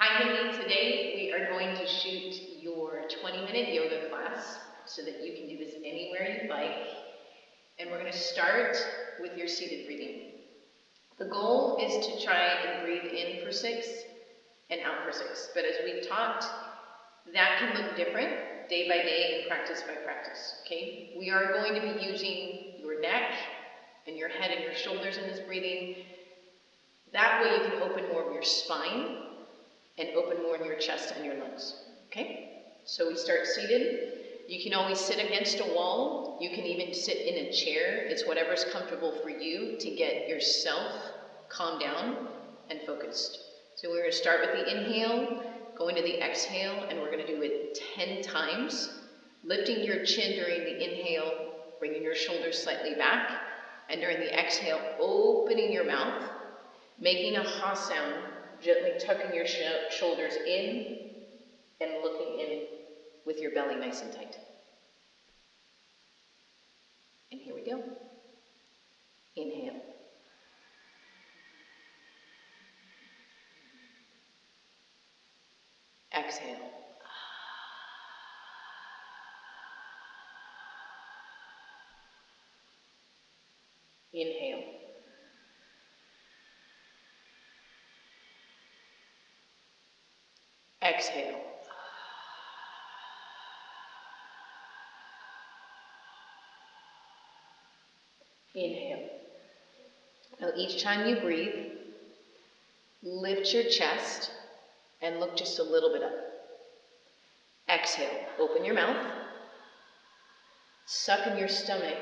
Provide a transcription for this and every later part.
Hi Hindi, today we are going to shoot your 20-minute yoga class so that you can do this anywhere you'd like. And we're going to start with your seated breathing. The goal is to try and breathe in for 6 and out for 6. But as we've talked, that can look different day by day and practice by practice, okay? We are going to be using your neck and your head and your shoulders in this breathing. That way you can open more of your spine and open more in your chest and your lungs, okay? So we start seated. You can always sit against a wall. You can even sit in a chair. It's whatever's comfortable for you to get yourself calmed down and focused. So we're going to start with the inhale, go into the exhale, and we're going to do it 10 times. Lifting your chin during the inhale, bringing your shoulders slightly back, and during the exhale, opening your mouth, making a ha sound, gently tucking your shoulders in and looking in with your belly nice and tight. And here we go. Inhale. Exhale. Inhale. Exhale. Inhale. Now each time you breathe, lift your chest and look just a little bit up. Exhale. Open your mouth. Suck in your stomach,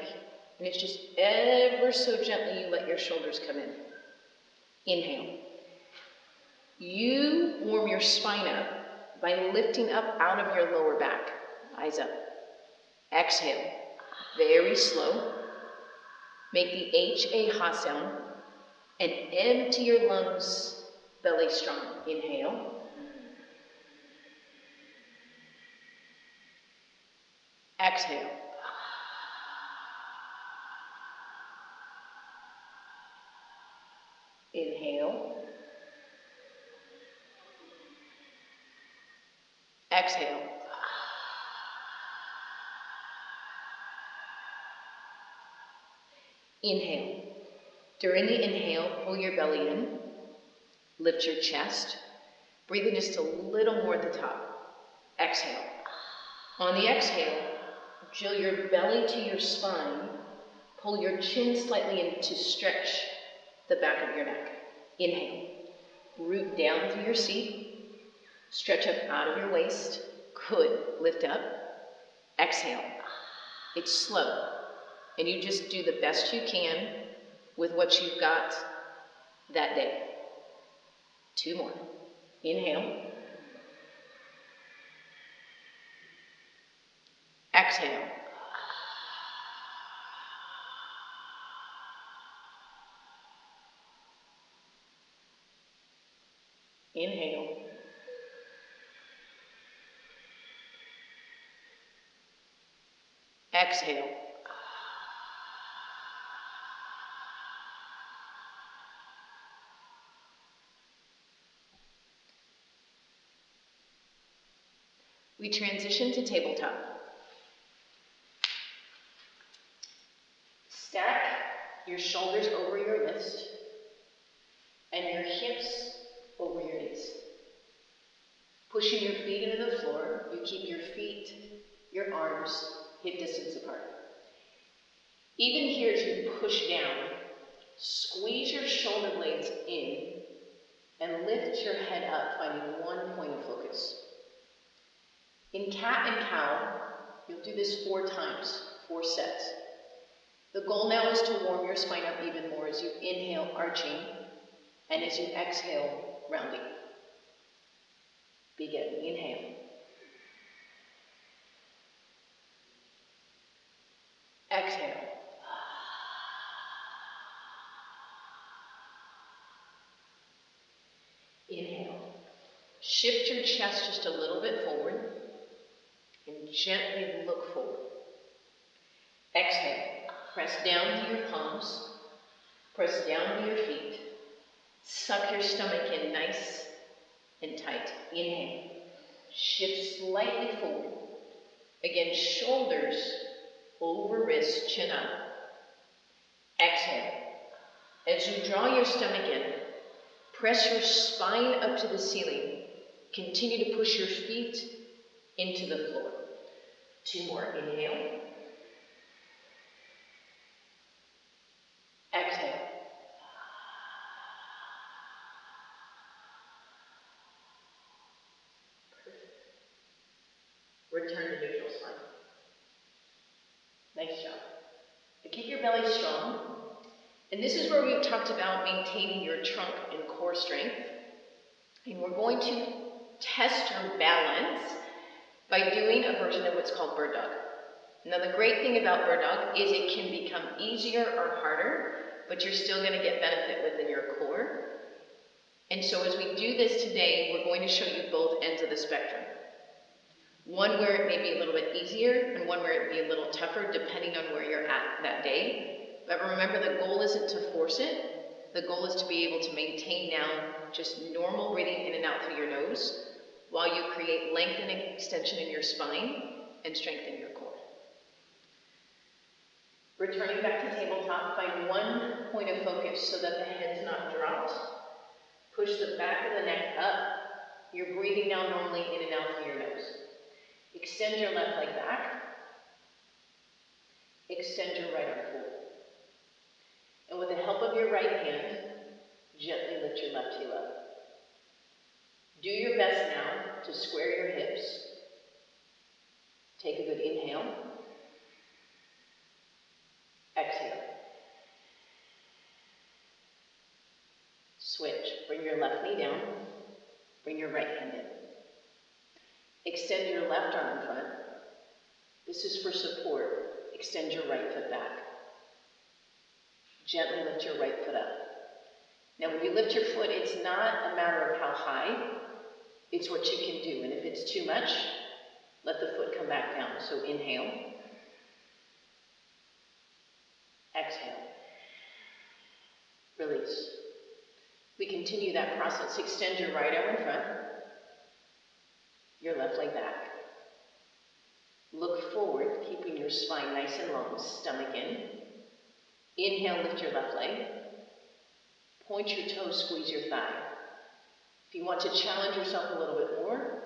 and it's just ever so gently you let your shoulders come in. Inhale. You warm your spine up by lifting up out of your lower back. Eyes up. Exhale. Very slow. Make the H-A-ha sound and empty your lungs, belly strong. Inhale. Exhale. Inhale. Exhale. Inhale. During the inhale, pull your belly in, lift your chest, breathe in just a little more at the top. Exhale. On the exhale, drill your belly to your spine, pull your chin slightly in to stretch the back of your neck. Inhale. Root down through your seat, stretch up out of your waist. Good. Lift up. Exhale. It's slow, and you just do the best you can with what you've got that day. 2 more. Inhale. Exhale. Inhale. Exhale. We transition to tabletop. Stack your shoulders over your wrist and your hips over your knees. Pushing your feet into the floor, you keep your feet, your arms, hip distance apart. Even here as you push down, squeeze your shoulder blades in and lift your head up, finding one point of focus. In cat and cow, you'll do this 4 times, 4 sets. The goal now is to warm your spine up even more as you inhale, arching, and as you exhale, rounding. Begin. Inhale. Exhale. Inhale. Shift your chest just a little bit forward and gently look forward. Exhale. Press down to your palms. Press down to your feet. Suck your stomach in nice and tight. Inhale. Shift slightly forward. Again, shoulders over wrists, chin up. Exhale. As you draw your stomach in, press your spine up to the ceiling. Continue to push your feet into the floor. 2 more. Inhale. Exhale. Perfect. Return to neutral spine. Nice job. But keep your belly strong. And this is where we've talked about maintaining your trunk and core strength. And we're going to test your balance by doing a version of what's called bird dog. Now the great thing about bird dog is it can become easier or harder, but you're still going to get benefit within your core. And so as we do this today, we're going to show you both ends of the spectrum. One where it may be a little bit easier, and one where it may be a little tougher, depending on where you're at that day. But remember, the goal isn't to force it. The goal is to be able to maintain now just normal breathing in and out through your nose, while you create length and extension in your spine and strengthen your core. Returning back to tabletop, find one point of focus so that the head's not dropped. Push the back of the neck up. You're breathing now normally in and out through your nose. Extend your left leg back. Extend your right arm forward. And with the help of your right hand, gently lift your left heel up. Do your best now to square your hips. Take a good inhale. Exhale. Switch. Bring your left knee down. Bring your right hand in. Extend your left arm in front. This is for support. Extend your right foot back. Gently lift your right foot up. Now when you lift your foot, it's not a matter of how high, it's what you can do. And if it's too much, let the foot come back down. So inhale. Exhale. Release. We continue that process. Extend your right arm in front. Your left leg back. Look forward, keeping your spine nice and long, stomach in. Inhale, lift your left leg. Point your toes, squeeze your thigh. If you want to challenge yourself a little bit more,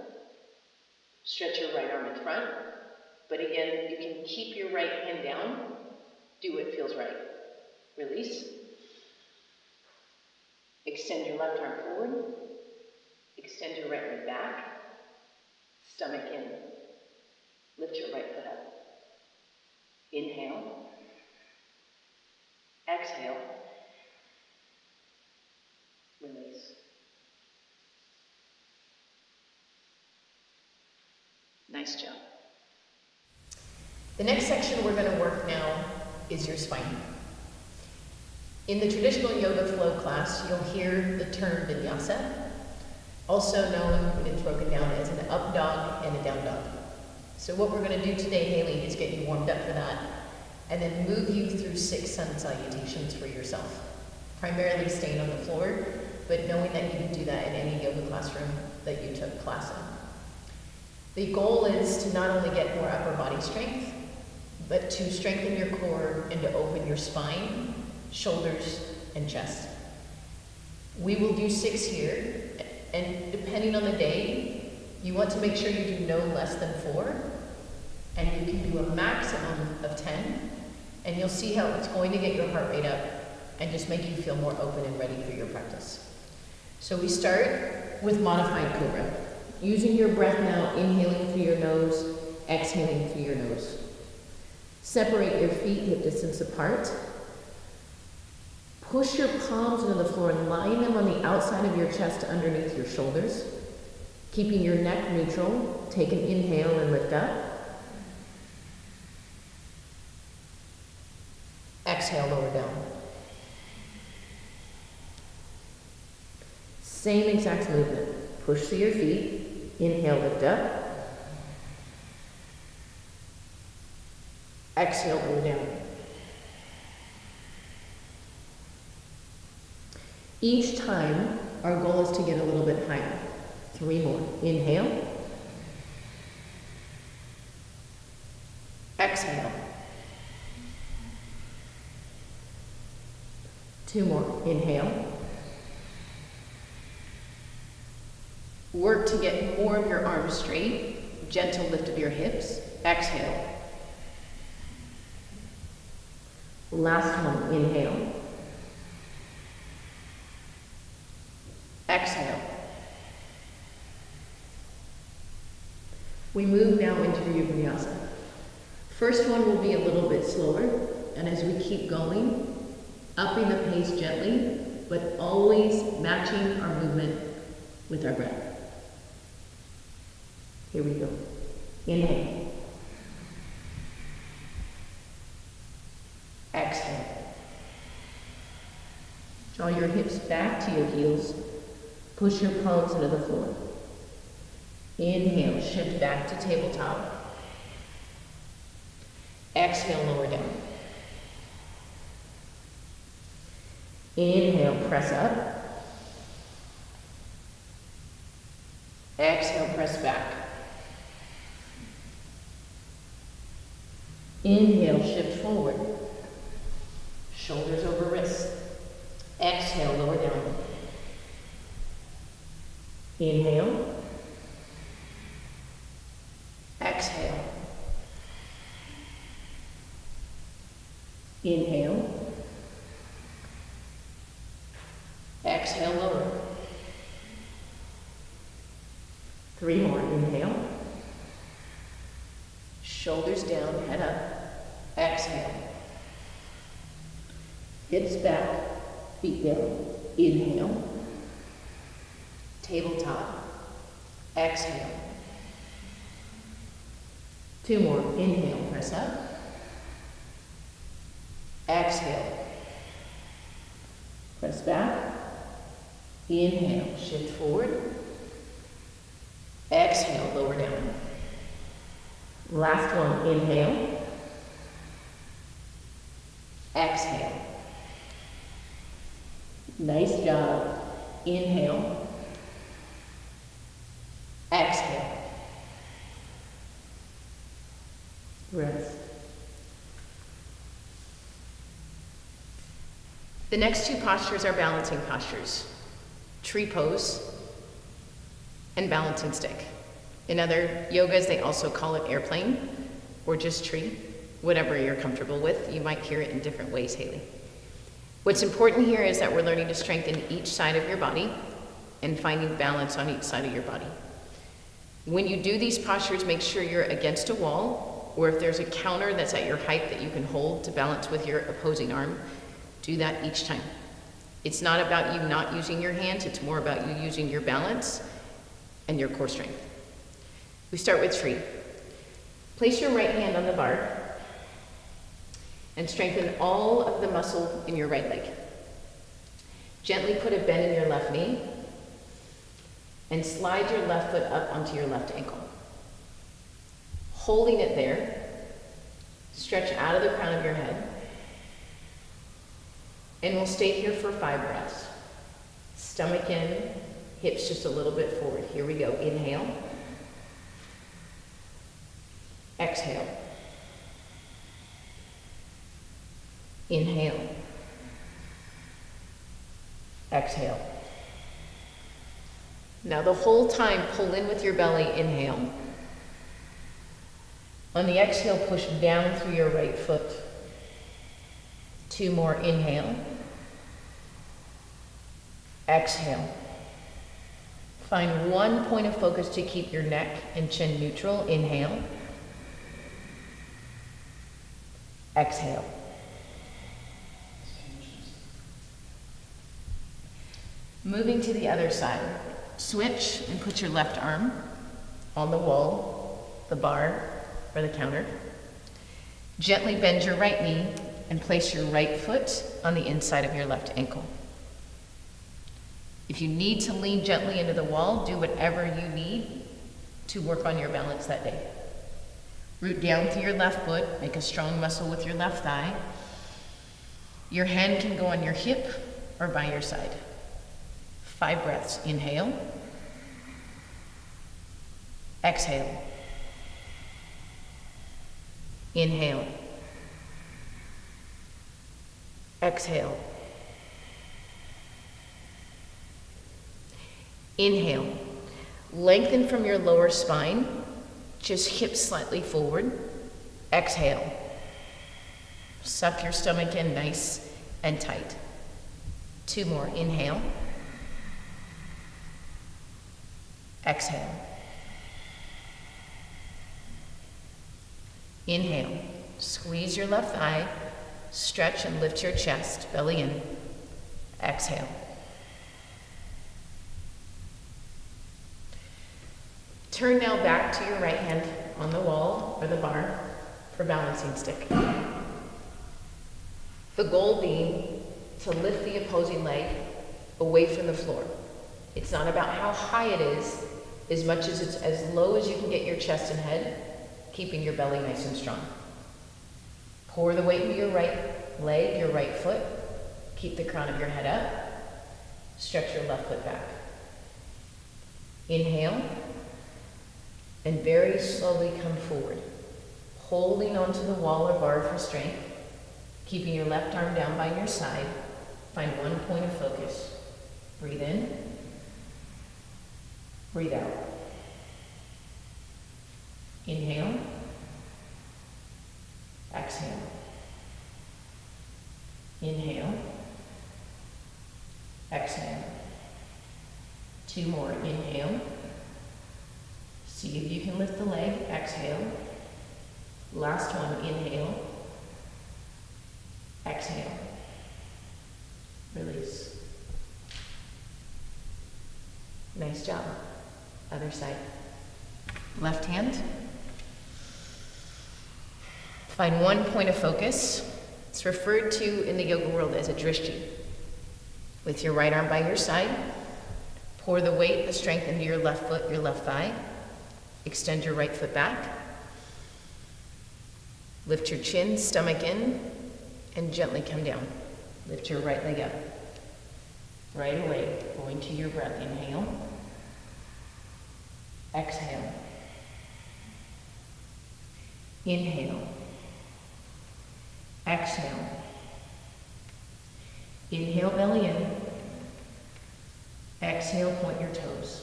stretch your right arm in front. But again, you can keep your right hand down. Do what feels right. Release. Extend your left arm forward. Extend your right leg back. Stomach in. Lift your right foot up. Inhale. Exhale. Release. Nice job. The next section we're going to work now is your spine. In the traditional yoga flow class, you'll hear the term vinyasa, also known when it's broken down as an up dog and a down dog. So what we're going to do today, Haley, is get you warmed up for that, and then move you through 6 sun salutations for yourself. Primarily staying on the floor, but knowing that you can do that in any yoga classroom that you took class in. The goal is to not only get more upper body strength, but to strengthen your core and to open your spine, shoulders, and chest. We will do 6 here, and depending on the day, you want to make sure you do no less than 4, and you can do a maximum of 10, and you'll see how it's going to get your heart rate up and just make you feel more open and ready for your practice. So we start with modified cobra. Using your breath now, inhaling through your nose, exhaling through your nose. Separate your feet hip distance apart. Push your palms into the floor and line them on the outside of your chest underneath your shoulders. Keeping your neck neutral, take an inhale and lift up. Exhale, lower down. Same exact movement. Push through your feet, inhale, lift up. Exhale, roll down. Each time, our goal is to get a little bit higher. 3 more. Inhale. Exhale. 2 more. Inhale. Work to get more of your arms straight. Gentle lift of your hips. Exhale. Last one. Inhale. Exhale. We move now into your vinyasa. First one will be a little bit slower, and as we keep going, upping the pace gently, but always matching our movement with our breath. Here we go. Inhale. Exhale. Draw your hips back to your heels. Push your palms into the floor. Inhale, shift back to tabletop. Exhale, lower down. Inhale, press up. Exhale, press back. Inhale, shift forward. Shoulders over wrists. Exhale, lower down. Inhale. Exhale. Inhale. Exhale, lower. 3 more. Inhale. Shoulders down, head up. Exhale. Hips back, feet down. Inhale. Tabletop. Exhale. 2 more. Inhale, press up. Exhale. Press back. Inhale, shift forward. Exhale, lower down. Last one. Inhale. Exhale. Nice job. Inhale. Exhale. Rest. The next 2 postures are balancing postures. Tree pose and balancing stick. In other yogas, they also call it airplane or just tree, whatever you're comfortable with. You might hear it in different ways, Haley. What's important here is that we're learning to strengthen each side of your body and finding balance on each side of your body. When you do these postures, make sure you're against a wall, or if there's a counter that's at your height that you can hold to balance with your opposing arm, do that each time. It's not about you not using your hands, it's more about you using your balance and your core strength. We start with tree. Place your right hand on the bar and strengthen all of the muscle in your right leg. Gently put a bend in your left knee and slide your left foot up onto your left ankle. Holding it there, stretch out of the crown of your head, and we'll stay here for 5 breaths. Stomach in, hips just a little bit forward. Here we go. Inhale. Exhale. Inhale. Exhale. Now the whole time, pull in with your belly, inhale. On the exhale, push down through your right foot. 2 more, inhale. Exhale. Find one point of focus to keep your neck and chin neutral. Inhale. Exhale. Moving to the other side. Switch and put your left arm on the wall, the bar, or the counter. Gently bend your right knee and place your right foot on the inside of your left ankle. If you need to lean gently into the wall, do whatever you need to work on your balance that day. Root down through your left foot, make a strong muscle with your left thigh. Your hand can go on your hip or by your side. 5 breaths. Inhale. Exhale. Inhale. Exhale. Inhale. Lengthen from your lower spine, just hips slightly forward. Exhale. Suck your stomach in nice and tight. 2 more. Inhale. Exhale. Inhale. Squeeze your left thigh, stretch and lift your chest, belly in. Exhale. Turn now back to your right hand on the wall or the bar for balancing stick. The goal being to lift the opposing leg away from the floor. It's not about how high it is, as much as it's as low as you can get your chest and head, keeping your belly nice and strong. Pour the weight into your right leg, your right foot. Keep the crown of your head up. Stretch your left foot back. Inhale. And very slowly come forward, holding onto the wall or bar for strength, keeping your left arm down by your side. Find one point of focus. Breathe in, breathe out. Inhale, exhale. Inhale, exhale. 2 more. Inhale. See if you can lift the leg. Exhale. Last one. Inhale. Exhale. Release. Nice job. Other side. Left hand. Find one point of focus. It's referred to in the yoga world as a drishti. With your right arm by your side, pour the weight, the strength into your left foot, your left thigh. Extend your right foot back. Lift your chin, stomach in, and gently come down. Lift your right leg up. Right away, going to your breath. Inhale. Exhale. Inhale. Exhale. Inhale, belly in. Exhale, point your toes.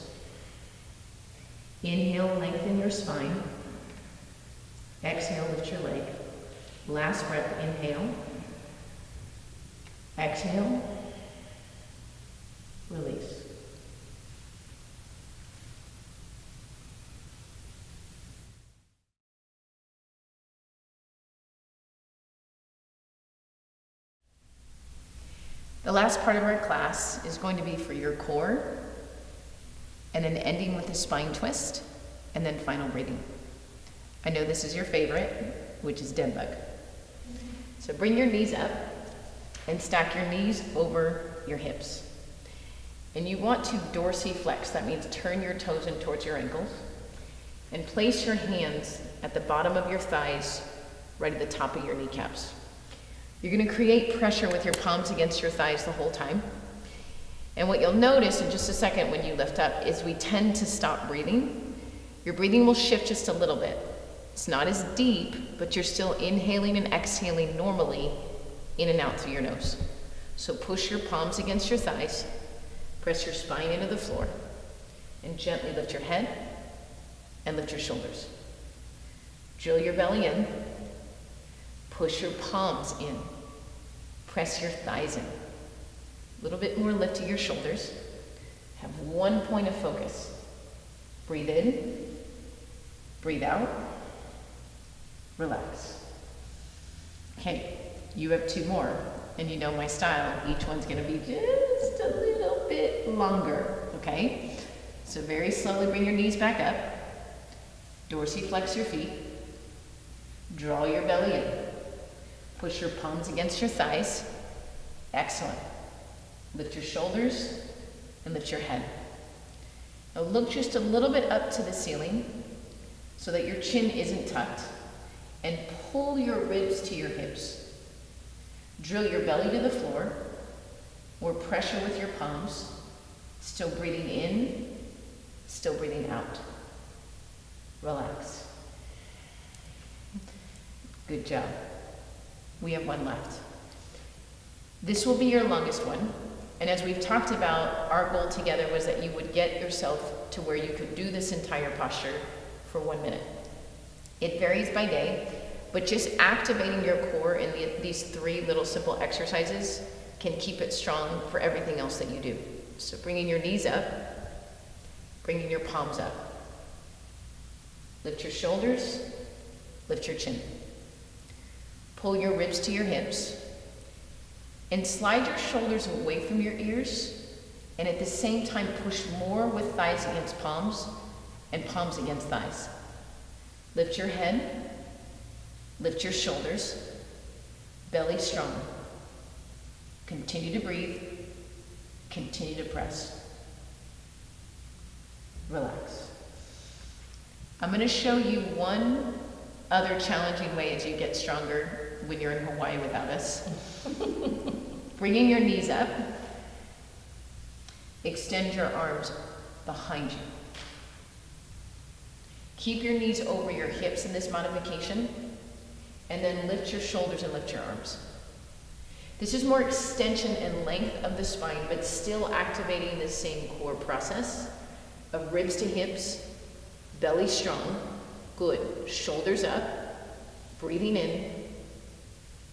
Inhale, lengthen your spine. Exhale, lift your leg. Last breath, inhale. Exhale. Release. The last part of our class is going to be for your core, and then ending with a spine twist, and then final breathing. I know this is your favorite, which is dead bug. So bring your knees up and stack your knees over your hips. And you want to dorsiflex, that means turn your toes in towards your ankles, and place your hands at the bottom of your thighs, right at the top of your kneecaps. You're gonna create pressure with your palms against your thighs the whole time. And what you'll notice in just a second when you lift up is we tend to stop breathing. Your breathing will shift just a little bit. It's not as deep, but you're still inhaling and exhaling normally in and out through your nose. So push your palms against your thighs, press your spine into the floor, and gently lift your head and lift your shoulders. Drill your belly in, push your palms in, press your thighs in. A little bit more lift to your shoulders. Have one point of focus. Breathe in, breathe out, relax. Okay, you have 2 more, and you know my style. Each one's gonna be just a little bit longer, okay? So very slowly bring your knees back up, dorsiflex your feet, draw your belly in, push your palms against your thighs. Excellent. Lift your shoulders and lift your head. Now look just a little bit up to the ceiling so that your chin isn't tucked, and pull your ribs to your hips. Drill your belly to the floor, or pressure with your palms, still breathing in, still breathing out. Relax. Good job. We have one left. This will be your longest one. And as we've talked about, our goal together was that you would get yourself to where you could do this entire posture for 1 minute. It varies by day, but just activating your core in these 3 little simple exercises can keep it strong for everything else that you do. So bringing your knees up, bringing your palms up. Lift your shoulders, lift your chin. Pull your ribs to your hips, and slide your shoulders away from your ears, and at the same time push more with thighs against palms and palms against thighs. Lift your head, lift your shoulders, belly strong. Continue to breathe, continue to press. Relax. I'm going to show you one other challenging way as you get stronger when you're in Hawaii without us. Bringing your knees up, extend your arms behind you. Keep your knees over your hips in this modification, and then lift your shoulders and lift your arms. This is more extension and length of the spine, but still activating the same core process of ribs to hips, belly strong, good, shoulders up, breathing in,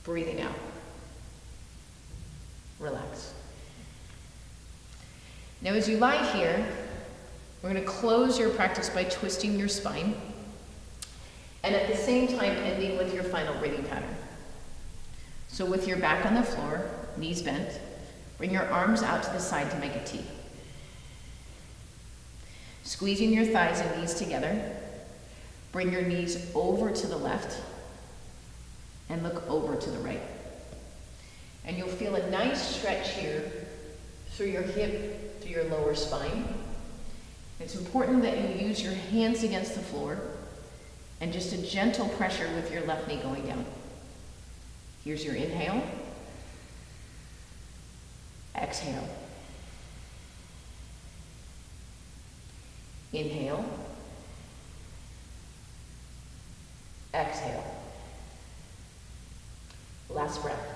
breathing out. Relax. Now as you lie here, we're going to close your practice by twisting your spine, and at the same time ending with your final breathing pattern. So with your back on the floor, knees bent, bring your arms out to the side to make a T. Squeezing your thighs and knees together, bring your knees over to the left and look over to the right. And you'll feel a nice stretch here through your hip, through your lower spine. It's important that you use your hands against the floor and just a gentle pressure with your left knee going down. Here's your inhale. Exhale. Inhale. Exhale. Last breath.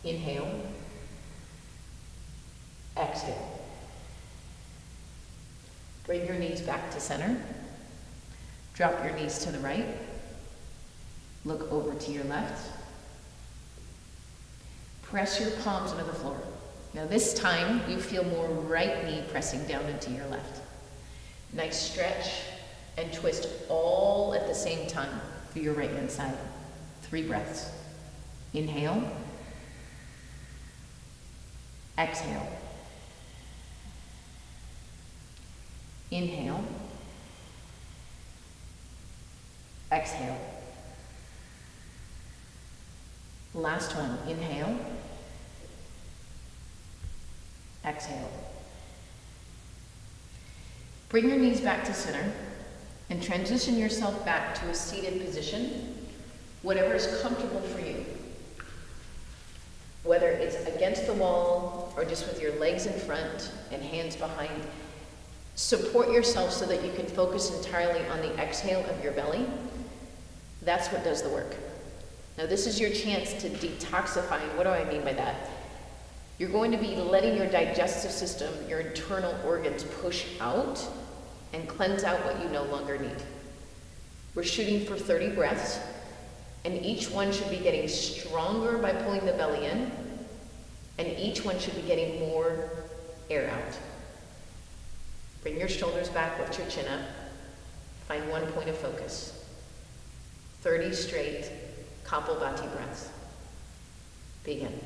Inhale. Exhale. Bring your knees back to center. Drop your knees to the right. Look over to your left. Press your palms into the floor. Now this time, you feel more right knee pressing down into your left. Nice stretch and twist all at the same time for your right hand side. 3 breaths. Inhale. Exhale. Inhale. Exhale. Last one. Inhale. Exhale. Bring your knees back to center and transition yourself back to a seated position, whatever is comfortable for you. Whether it's against the wall or just with your legs in front and hands behind, support yourself so that you can focus entirely on the exhale of your belly. That's what does the work. Now this is your chance to detoxify. What do I mean by that? You're going to be letting your digestive system, your internal organs push out and cleanse out what you no longer need. We're shooting for 30 breaths, and each one should be getting stronger by pulling the belly in, and each one should be getting more air out. Bring your shoulders back, lift your chin up, find one point of focus. 30 straight Kapalbhati breaths. Begin.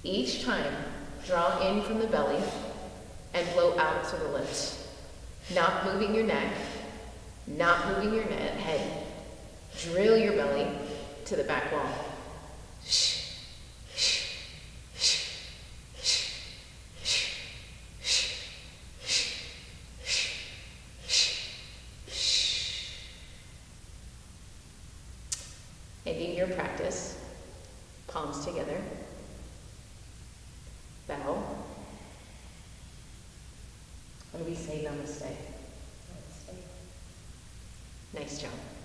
Each time, draw in from the belly and blow out through the lips. Not moving your neck, not moving your head. Drill your belly to the back wall. Ending your practice together. Bow. And we say namaste. Namaste. Nice job.